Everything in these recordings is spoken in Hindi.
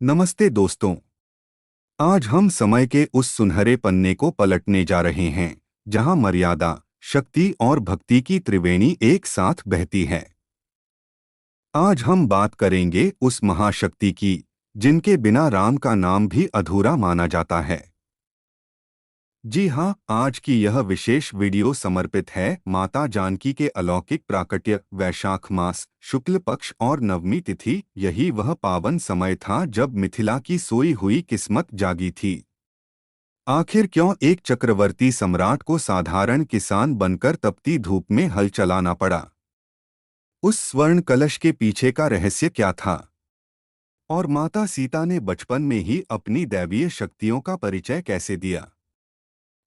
नमस्ते दोस्तों। आज हम समय के उस सुनहरे पन्ने को पलटने जा रहे हैं जहां मर्यादा, शक्ति और भक्ति की त्रिवेणी एक साथ बहती है। आज हम बात करेंगे उस महाशक्ति की जिनके बिना राम का नाम भी अधूरा माना जाता है। जी हाँ, आज की यह विशेष वीडियो समर्पित है माता जानकी के अलौकिक प्राकट्य। वैशाख मास, शुक्ल पक्ष और नवमी तिथि, यही वह पावन समय था जब मिथिला की सोई हुई किस्मत जागी थी। आखिर क्यों एक चक्रवर्ती सम्राट को साधारण किसान बनकर तपती धूप में हल चलाना पड़ा? उस स्वर्ण कलश के पीछे का रहस्य क्या था? और माता सीता ने बचपन में ही अपनी दैवीय शक्तियों का परिचय कैसे दिया?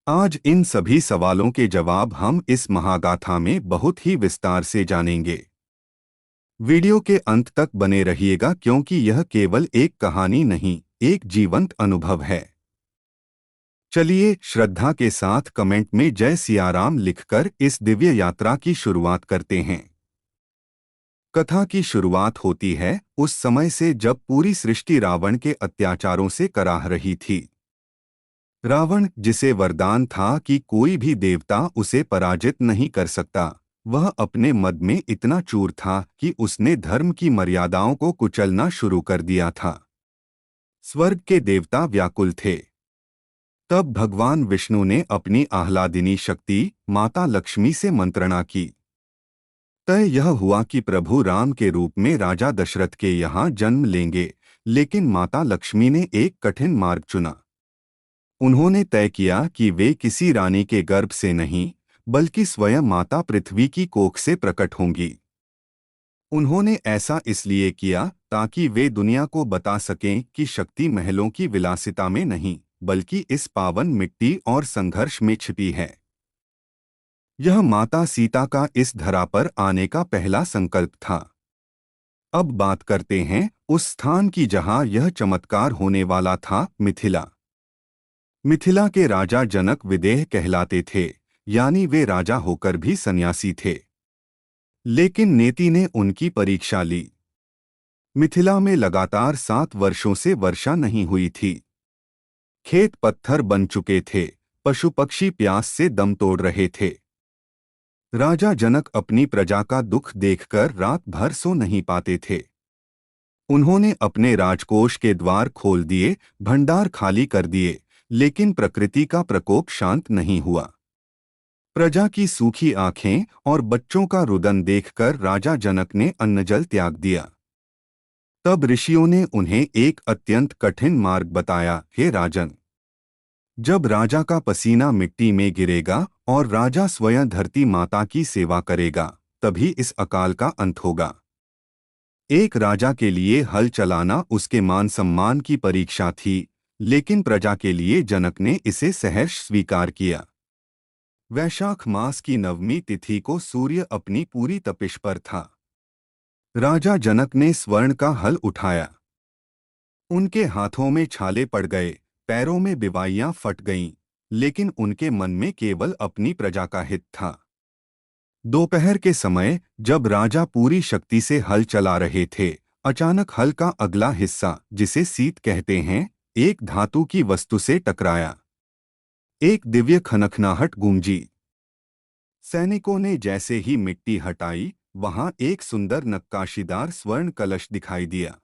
आज इन सभी सवालों के जवाब हम इस महागाथा में बहुत ही विस्तार से जानेंगे। वीडियो के अंत तक बने रहिएगा क्योंकि यह केवल एक कहानी नहीं, एक जीवंत अनुभव है। चलिए श्रद्धा के साथ कमेंट में जय सियाराम लिखकर इस दिव्य यात्रा की शुरुआत करते हैं। कथा की शुरुआत होती है उस समय से जब पूरी सृष्टि रावण के अत्याचारों से कराह रही थी। रावण, जिसे वरदान था कि कोई भी देवता उसे पराजित नहीं कर सकता, वह अपने मद में इतना चूर था कि उसने धर्म की मर्यादाओं को कुचलना शुरू कर दिया था। स्वर्ग के देवता व्याकुल थे। तब भगवान विष्णु ने अपनी आह्लादिनी शक्ति माता लक्ष्मी से मंत्रणा की। तय यह हुआ कि प्रभु राम के रूप में राजा दशरथ के यहाँ जन्म लेंगे, लेकिन माता लक्ष्मी ने एक कठिन मार्ग चुना। उन्होंने तय किया कि वे किसी रानी के गर्भ से नहीं, बल्कि स्वयं माता पृथ्वी की कोख से प्रकट होंगी। उन्होंने ऐसा इसलिए किया ताकि वे दुनिया को बता सकें कि शक्ति महलों की विलासिता में नहीं, बल्कि इस पावन मिट्टी और संघर्ष में छिपी है। यह माता सीता का इस धरा पर आने का पहला संकल्प था। अब बात करते हैं उस स्थान की जहां यह चमत्कार होने वाला था, मिथिला। मिथिला के राजा जनक विदेह कहलाते थे, यानी वे राजा होकर भी सन्यासी थे। लेकिन नेति ने उनकी परीक्षा ली। मिथिला में लगातार 7 वर्षों से वर्षा नहीं हुई थी। खेत पत्थर बन चुके थे, पशु पक्षी प्यास से दम तोड़ रहे थे। राजा जनक अपनी प्रजा का दुख देखकर रात भर सो नहीं पाते थे। उन्होंने अपने राजकोष के द्वार खोल दिए, भंडार खाली कर दिए, लेकिन प्रकृति का प्रकोप शांत नहीं हुआ। प्रजा की सूखी आंखें और बच्चों का रुदन देखकर राजा जनक ने अन्नजल त्याग दिया। तब ऋषियों ने उन्हें एक अत्यंत कठिन मार्ग बताया। हे राजन, जब राजा का पसीना मिट्टी में गिरेगा और राजा स्वयं धरती माता की सेवा करेगा, तभी इस अकाल का अंत होगा। एक राजा के लिए हल चलाना उसके मान सम्मान की परीक्षा थी, लेकिन प्रजा के लिए जनक ने इसे सहर्ष स्वीकार किया। वैशाख मास की नवमी तिथि को सूर्य अपनी पूरी तपिश पर था। राजा जनक ने स्वर्ण का हल उठाया। उनके हाथों में छाले पड़ गए, पैरों में बिवाइयां फट गईं, लेकिन उनके मन में केवल अपनी प्रजा का हित था। दोपहर के समय जब राजा पूरी शक्ति से हल चला रहे थे, अचानक हल का अगला हिस्सा, जिसे सीत कहते हैं, एक धातु की वस्तु से टकराया। एक दिव्य खनखनाहट गूंजी। सैनिकों ने जैसे ही मिट्टी हटाई, वहां एक सुंदर नक्काशीदार स्वर्ण कलश दिखाई दिया।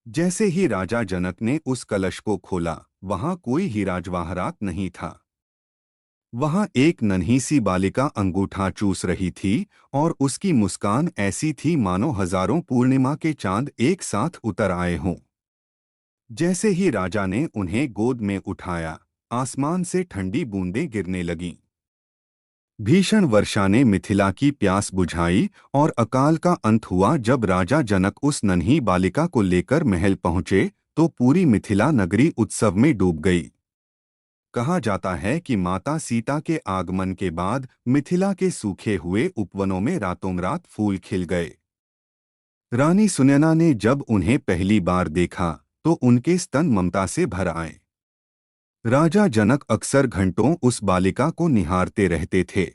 जैसे ही राजा जनक ने उस कलश को खोला, वहां कोई हीरा जवाहरात नहीं था। वहां एक नन्ही सी बालिका अंगूठा चूस रही थी और उसकी मुस्कान ऐसी थी मानो हजारों पूर्णिमा के चांद एक साथ उतर आए हों। जैसे ही राजा ने उन्हें गोद में उठाया, आसमान से ठंडी बूंदें गिरने लगीं। भीषण वर्षा ने मिथिला की प्यास बुझाई और अकाल का अंत हुआ। जब राजा जनक उस नन्ही बालिका को लेकर महल पहुंचे तो पूरी मिथिला नगरी उत्सव में डूब गई। कहा जाता है कि माता सीता के आगमन के बाद मिथिला के सूखे हुए उपवनों में रातों रात फूल खिल गए। रानी सुनैना ने जब उन्हें पहली बार देखा तो उनके स्तन ममता से भर आए। राजा जनक अक्सर घंटों उस बालिका को निहारते रहते थे।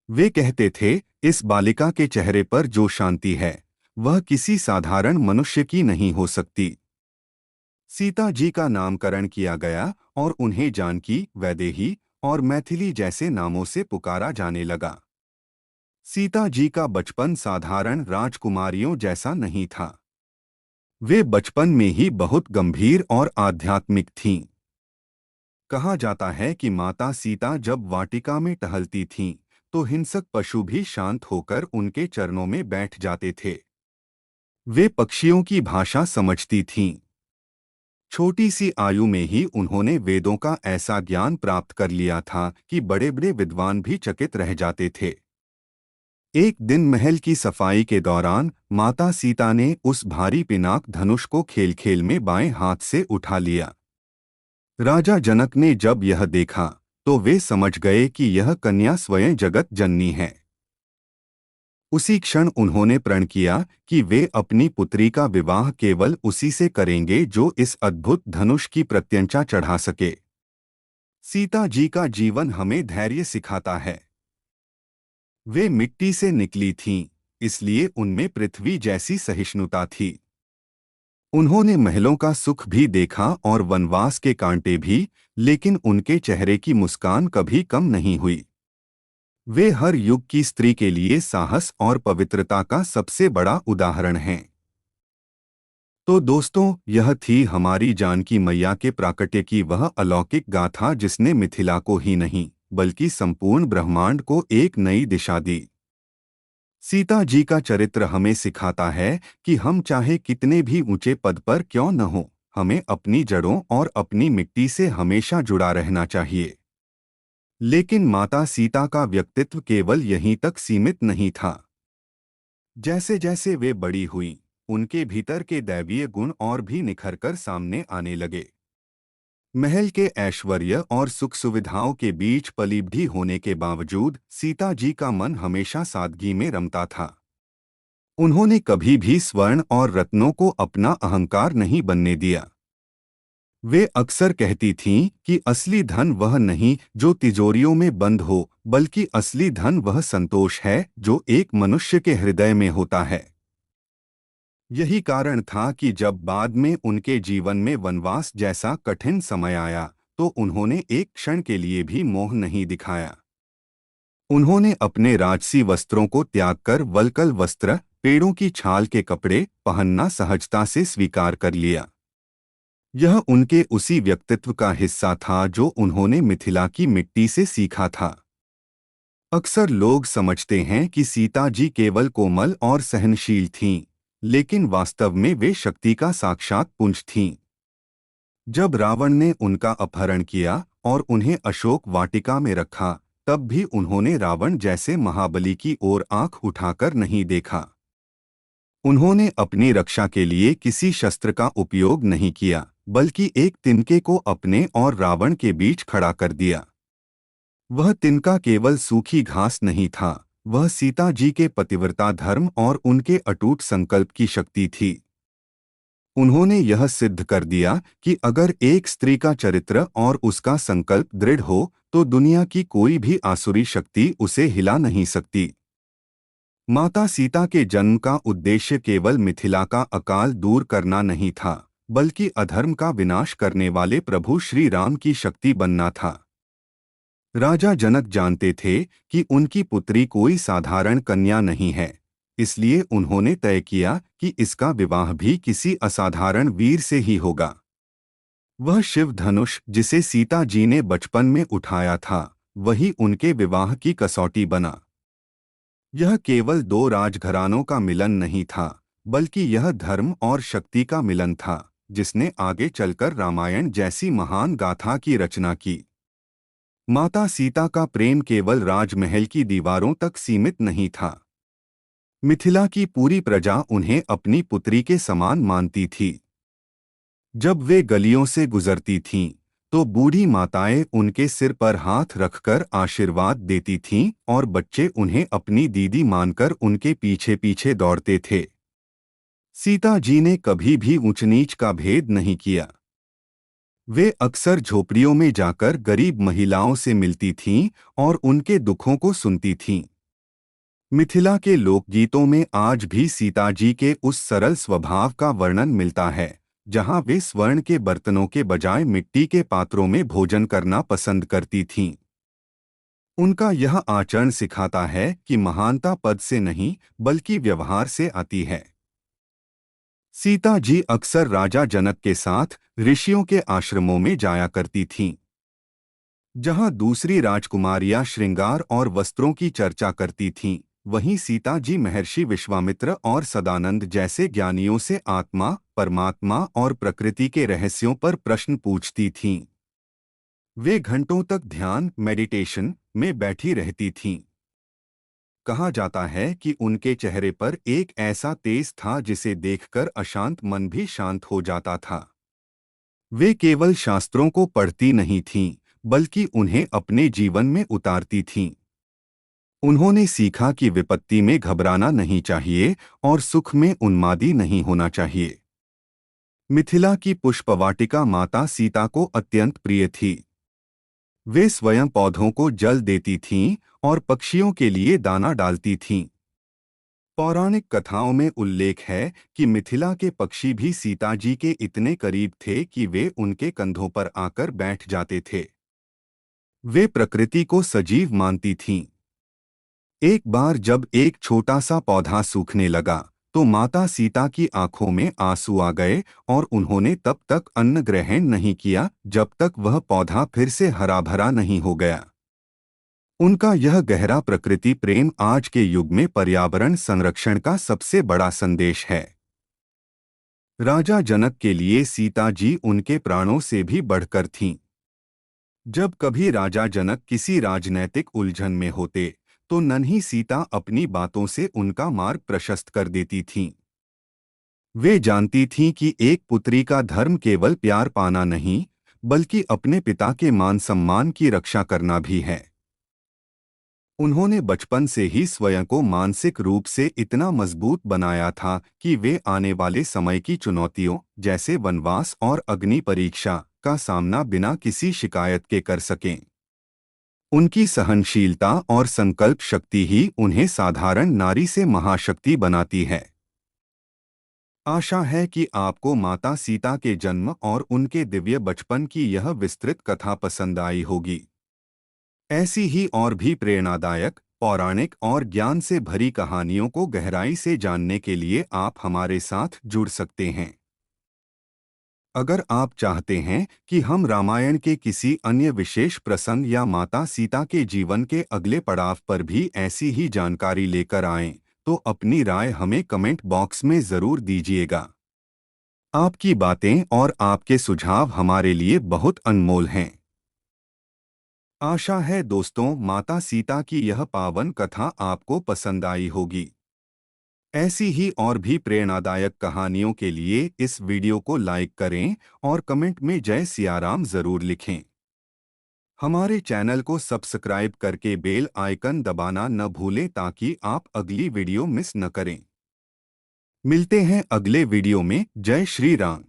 वे कहते थे, इस बालिका के चेहरे पर जो शांति है, वह किसी साधारण मनुष्य की नहीं हो सकती। सीता जी का नामकरण किया गया और उन्हें जानकी, वैदेही और मैथिली जैसे नामों से पुकारा जाने लगा। सीता जी का बचपन साधारण राजकुमारियों जैसा नहीं था। वे बचपन में ही बहुत गंभीर और आध्यात्मिक थीं। कहा जाता है कि माता सीता जब वाटिका में टहलती थीं, तो हिंसक पशु भी शांत होकर उनके चरणों में बैठ जाते थे। वे पक्षियों की भाषा समझती थीं। छोटी सी आयु में ही उन्होंने वेदों का ऐसा ज्ञान प्राप्त कर लिया था कि बड़े बड़े विद्वान भी चकित रह जाते थे। एक दिन महल की सफाई के दौरान माता सीता ने उस भारी पिनाक धनुष को खेल खेल में बाएं हाथ से उठा लिया। राजा जनक ने जब यह देखा तो वे समझ गए कि यह कन्या स्वयं जगत जननी है। उसी क्षण उन्होंने प्रण किया कि वे अपनी पुत्री का विवाह केवल उसी से करेंगे जो इस अद्भुत धनुष की प्रत्यंचा चढ़ा सके। सीता जी का जीवन हमें धैर्य सिखाता है। वे मिट्टी से निकली थीं, इसलिए उनमें पृथ्वी जैसी सहिष्णुता थी। उन्होंने महलों का सुख भी देखा और वनवास के कांटे भी, लेकिन उनके चेहरे की मुस्कान कभी कम नहीं हुई। वे हर युग की स्त्री के लिए साहस और पवित्रता का सबसे बड़ा उदाहरण हैं। तो दोस्तों, यह थी हमारी जानकी मैया के प्राकट्य की वह अलौकिक गाथा जिसने मिथिला को ही नहीं बल्कि संपूर्ण ब्रह्मांड को एक नई दिशा दी। सीता जी का चरित्र हमें सिखाता है कि हम चाहे कितने भी ऊंचे पद पर क्यों न हो, हमें अपनी जड़ों और अपनी मिट्टी से हमेशा जुड़ा रहना चाहिए। लेकिन माता सीता का व्यक्तित्व केवल यहीं तक सीमित नहीं था। जैसे जैसे वे बड़ी हुईं, उनके भीतर के दैवीय गुण और भी निखरकर सामने आने लगे। महल के ऐश्वर्य और सुख सुविधाओं के बीच पली-बढ़ी होने के बावजूद सीता जी का मन हमेशा सादगी में रमता था। उन्होंने कभी भी स्वर्ण और रत्नों को अपना अहंकार नहीं बनने दिया। वे अक्सर कहती थीं कि असली धन वह नहीं जो तिजोरियों में बंद हो, बल्कि असली धन वह संतोष है जो एक मनुष्य के हृदय में होता है। यही कारण था कि जब बाद में उनके जीवन में वनवास जैसा कठिन समय आया, तो उन्होंने एक क्षण के लिए भी मोह नहीं दिखाया। उन्होंने अपने राजसी वस्त्रों को त्याग कर वल्कल वस्त्र, पेड़ों की छाल के कपड़े पहनना सहजता से स्वीकार कर लिया। यह उनके उसी व्यक्तित्व का हिस्सा था जो उन्होंने मिथिला की मिट्टी से सीखा था। अक्सर लोग समझते हैं कि सीता जी केवल कोमल और सहनशील थीं, लेकिन वास्तव में वे शक्ति का साक्षात पुंज थीं। जब रावण ने उनका अपहरण किया और उन्हें अशोक वाटिका में रखा, तब भी उन्होंने रावण जैसे महाबली की ओर आंख उठाकर नहीं देखा। उन्होंने अपनी रक्षा के लिए किसी शस्त्र का उपयोग नहीं किया, बल्कि एक तिनके को अपने और रावण के बीच खड़ा कर दिया। वह तिनका केवल सूखी घास नहीं था, वह सीता जी के पतिव्रता धर्म और उनके अटूट संकल्प की शक्ति थी। उन्होंने यह सिद्ध कर दिया कि अगर एक स्त्री का चरित्र और उसका संकल्प दृढ़ हो, तो दुनिया की कोई भी आसुरी शक्ति उसे हिला नहीं सकती। माता सीता के जन्म का उद्देश्य केवल मिथिला का अकाल दूर करना नहीं था, बल्कि अधर्म का विनाश करने वाले प्रभु श्री राम की शक्ति बनना था। राजा जनक जानते थे कि उनकी पुत्री कोई साधारण कन्या नहीं है, इसलिए उन्होंने तय किया कि इसका विवाह भी किसी असाधारण वीर से ही होगा। वह शिव धनुष जिसे सीता जी ने बचपन में उठाया था, वही उनके विवाह की कसौटी बना। यह केवल दो राजघरानों का मिलन नहीं था, बल्कि यह धर्म और शक्ति का मिलन था, जिसने आगे चलकर रामायण जैसी महान गाथा की रचना की। माता सीता का प्रेम केवल राजमहल की दीवारों तक सीमित नहीं था। मिथिला की पूरी प्रजा उन्हें अपनी पुत्री के समान मानती थी। जब वे गलियों से गुजरती थीं, तो बूढ़ी माताएं उनके सिर पर हाथ रखकर आशीर्वाद देती थीं और बच्चे उन्हें अपनी दीदी मानकर उनके पीछे पीछे दौड़ते थे। सीता जी ने कभी भी ऊंच नीच का भेद नहीं किया। वे अक्सर झोपड़ियों में जाकर गरीब महिलाओं से मिलती थीं और उनके दुखों को सुनती थीं। मिथिला के लोकगीतों में आज भी सीता जी के उस सरल स्वभाव का वर्णन मिलता है, जहां वे स्वर्ण के बर्तनों के बजाय मिट्टी के पात्रों में भोजन करना पसंद करती थीं। उनका यह आचरण सिखाता है कि महानता पद से नहीं बल्कि व्यवहार से आती है। सीता जी अक्सर राजा जनक के साथ ऋषियों के आश्रमों में जाया करती थीं, जहां दूसरी राजकुमारियां श्रृंगार और वस्त्रों की चर्चा करती थीं। वहीं सीता जी महर्षि विश्वामित्र और सदानंद जैसे ज्ञानियों से आत्मा, परमात्मा और प्रकृति के रहस्यों पर प्रश्न पूछती थीं। वे घंटों तक ध्यान मेडिटेशन में बैठी रहती थीं। कहा जाता है कि उनके चेहरे पर एक ऐसा तेज था जिसे देखकर अशांत मन भी शांत हो जाता था। वे केवल शास्त्रों को पढ़ती नहीं थीं, बल्कि उन्हें अपने जीवन में उतारती थीं। उन्होंने सीखा कि विपत्ति में घबराना नहीं चाहिए और सुख में उन्मादी नहीं होना चाहिए। मिथिला की पुष्पवाटिका माता सीता को अत्यंत प्रिय थी। वे स्वयं पौधों को जल देती थीं और पक्षियों के लिए दाना डालती थीं। पौराणिक कथाओं में उल्लेख है कि मिथिला के पक्षी भी सीता जी के इतने करीब थे कि वे उनके कंधों पर आकर बैठ जाते थे। वे प्रकृति को सजीव मानती थीं। एक बार जब एक छोटा सा पौधा सूखने लगा, तो माता सीता की आंखों में आंसू आ गए और उन्होंने तब तक अन्न ग्रहण नहीं किया जब तक वह पौधा फिर से हरा भरा नहीं हो गया। उनका यह गहरा प्रकृति प्रेम आज के युग में पर्यावरण संरक्षण का सबसे बड़ा संदेश है। राजा जनक के लिए सीता जी उनके प्राणों से भी बढ़कर थीं। जब कभी राजा जनक किसी राजनैतिक उलझन में होते, तो नन्ही सीता अपनी बातों से उनका मार्ग प्रशस्त कर देती थीं। वे जानती थीं कि एक पुत्री का धर्म केवल प्यार पाना नहीं, बल्कि अपने पिता के मान सम्मान की रक्षा करना भी है। उन्होंने बचपन से ही स्वयं को मानसिक रूप से इतना मजबूत बनाया था कि वे आने वाले समय की चुनौतियों जैसे वनवास और अग्नि परीक्षा का सामना बिना किसी शिकायत के कर सकें। उनकी सहनशीलता और संकल्प शक्ति ही उन्हें साधारण नारी से महाशक्ति बनाती है। आशा है कि आपको माता सीता के जन्म और उनके दिव्य बचपन की यह विस्तृत कथा पसंद आई होगी। ऐसी ही और भी प्रेरणादायक, पौराणिक और ज्ञान से भरी कहानियों को गहराई से जानने के लिए आप हमारे साथ जुड़ सकते हैं। अगर आप चाहते हैं कि हम रामायण के किसी अन्य विशेष प्रसंग या माता सीता के जीवन के अगले पड़ाव पर भी ऐसी ही जानकारी लेकर आएं, तो अपनी राय हमें कमेंट बॉक्स में ज़रूर दीजिएगा। आपकी बातें और आपके सुझाव हमारे लिए बहुत अनमोल हैं। आशा है दोस्तों, माता सीता की यह पावन कथा आपको पसंद आई होगी। ऐसी ही और भी प्रेरणादायक कहानियों के लिए इस वीडियो को लाइक करें और कमेंट में जय सियाराम ज़रूर लिखें। हमारे चैनल को सब्सक्राइब करके बेल आइकन दबाना न भूलें ताकि आप अगली वीडियो मिस न करें। मिलते हैं अगले वीडियो में। जय श्री राम।